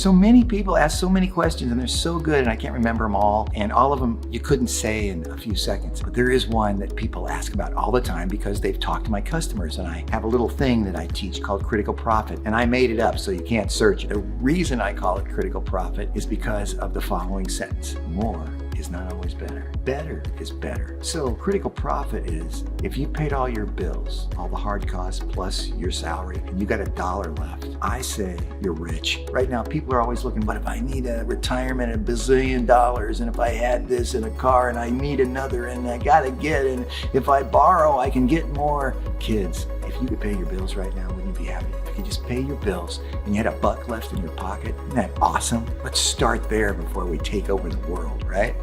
so many people ask so many questions and they're so good and I can't remember them all. And all of them you couldn't say in a few seconds. But there is one that people ask about all the time because they've talked to my customers, and I have a little thing that I teach called critical profit. And I made it up so you can't search it. The reason I call it critical profit is because of the following sentence. More is not always better. Better is better. So critical profit is if you paid all your bills, all the hard costs plus your salary, and you got $1 left, I say you're rich. Right now, people are always looking, but if I need a retirement of $1 bazillion, and if I had this in a car and I need another and I gotta get, and if I borrow, I can get more. Kids, if you could pay your bills right now, wouldn't you be happy? If you could just pay your bills and you had $1 left in your pocket, isn't that awesome? Let's start there before we take over the world, right?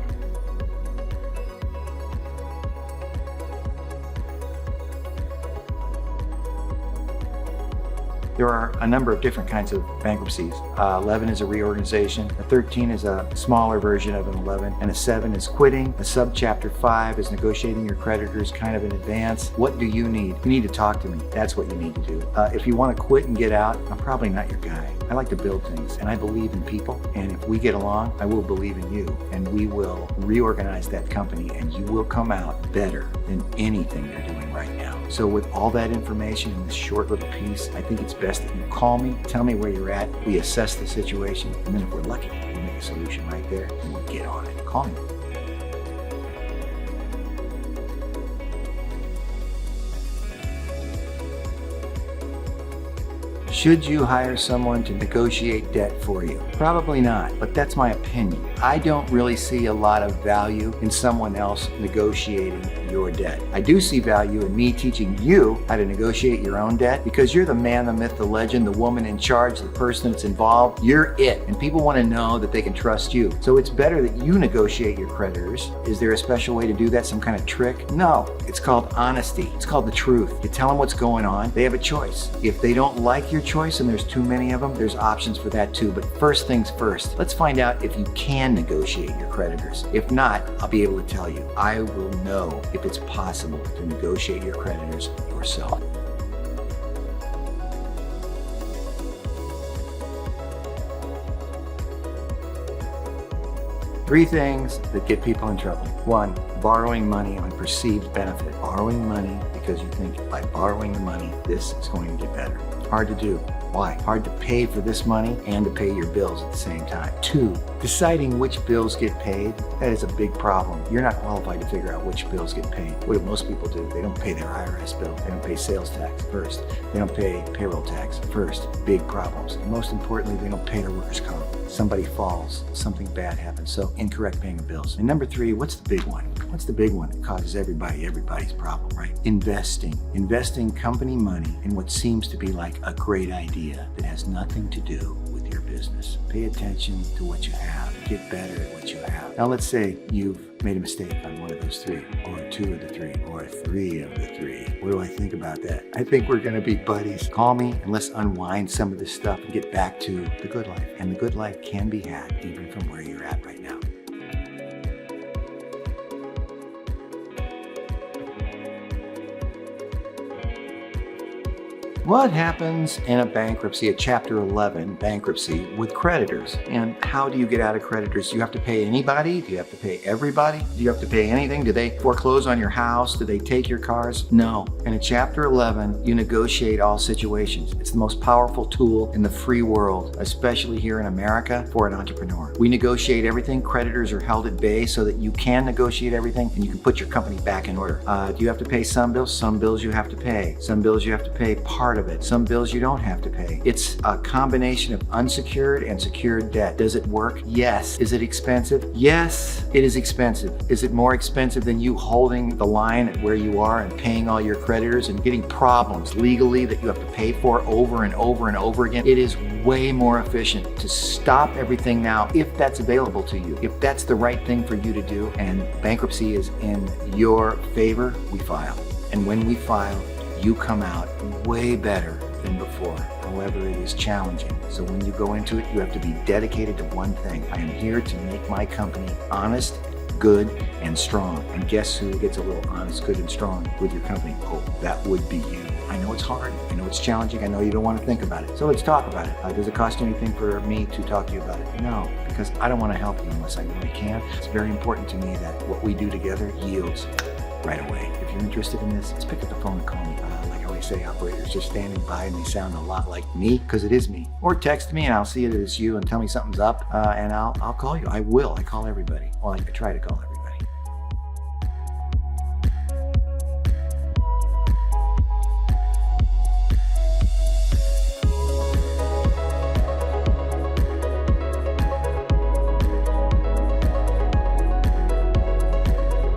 There are a number of different kinds of bankruptcies. 11 is a reorganization, a 13 is a smaller version of an 11, and a 7 is quitting. A subchapter 5 is negotiating your creditors kind of in advance. What do you need? You need to talk to me. That's what you need to do. If you want to quit and get out, I'm probably not your guy. I like to build things, and I believe in people, and if we get along, I will believe in you, and we will reorganize that company, and you will come out better than anything you're doing right now. So with all that information in this short little piece, I think it's best that you call me, tell me where you're at, we assess the situation, and then if we're lucky, we'll make a solution right there, and we'll get on it. Call me. Should you hire someone to negotiate debt for you? Probably not, but that's my opinion. I don't really see a lot of value in someone else negotiating your debt. I do see value in me teaching you how to negotiate your own debt because you're the man, the myth, the legend, the woman in charge, the person that's involved. You're it, and people want to know that they can trust you. So it's better that you negotiate your creditors. Is there a special way to do that, some kind of trick? No, it's called honesty. It's called the truth. You tell them what's going on. They have a choice. If they don't like your choice, and there's too many of them, there's options for that too. But first things first, let's find out if you can negotiate your creditors. If not, I'll be able to tell you. I will know if it's possible to negotiate your creditors yourself. Three things that get people in trouble. 1, borrowing money on perceived benefit. Borrowing money because you think by borrowing the money, this is going to get better. Hard to do. Why? Hard to pay for this money and to pay your bills at the same time. 2, deciding which bills get paid. That is a big problem. You're not qualified to figure out which bills get paid. What do most people do? They don't pay their IRS bill. They don't pay sales tax first. They don't pay payroll tax first. Big problems. And most importantly, they don't pay their workers' comp. Somebody falls, something bad happens. So incorrect paying of bills. And number 3, what's the big one? What's the big one that causes everybody's problem, right? Investing. Investing company money in what seems to be like a great idea that has nothing to do with your business. Pay attention to what you have. Get better at what you have. Now let's say you've made a mistake on one of those 3, or 2 of the 3, or 3 of the 3. What do I think about that? I think we're gonna be buddies. Call me and let's unwind some of this stuff and get back to the good life. And the good life can be had even from where you're at right now. What happens in a bankruptcy, a Chapter 11 bankruptcy with creditors? And how do you get out of creditors? Do you have to pay anybody? Do you have to pay everybody? Do you have to pay anything? Do they foreclose on your house? Do they take your cars? No. In a Chapter 11, you negotiate all situations. It's the most powerful tool in the free world, especially here in America for an entrepreneur. We negotiate everything. Creditors are held at bay so that you can negotiate everything and you can put your company back in order. Do you have to pay some bills? Some bills you have to pay. Some bills you have to pay part of it. Some bills you don't have to pay. It's a combination of unsecured and secured debt. Does it work? Yes. Is it expensive? Yes, it is expensive. Is it more expensive than you holding the line at where you are and paying all your creditors and getting problems legally that you have to pay for over and over and over again? It is way more efficient to stop everything now if that's available to you. If that's the right thing for you to do and bankruptcy is in your favor, we file. And when we file, you come out way better than before. However, it is challenging. So when you go into it, you have to be dedicated to one thing. I am here to make my company honest, good, and strong. And guess who gets a little honest, good, and strong with your company? Oh, that would be you. I know it's hard. I know it's challenging. I know you don't want to think about it. So let's talk about it. Does it cost you anything for me to talk to you about it? No, because I don't want to help you unless I really can. It's very important to me that what we do together yields right away. If you're interested in this, just pick up the phone and call me. Like I always say, operators just standing by and they sound a lot like me because it is me. Or text me and I'll see it as you and tell me something's up and I'll call you. I will. I call everybody. Well, I try to call everybody.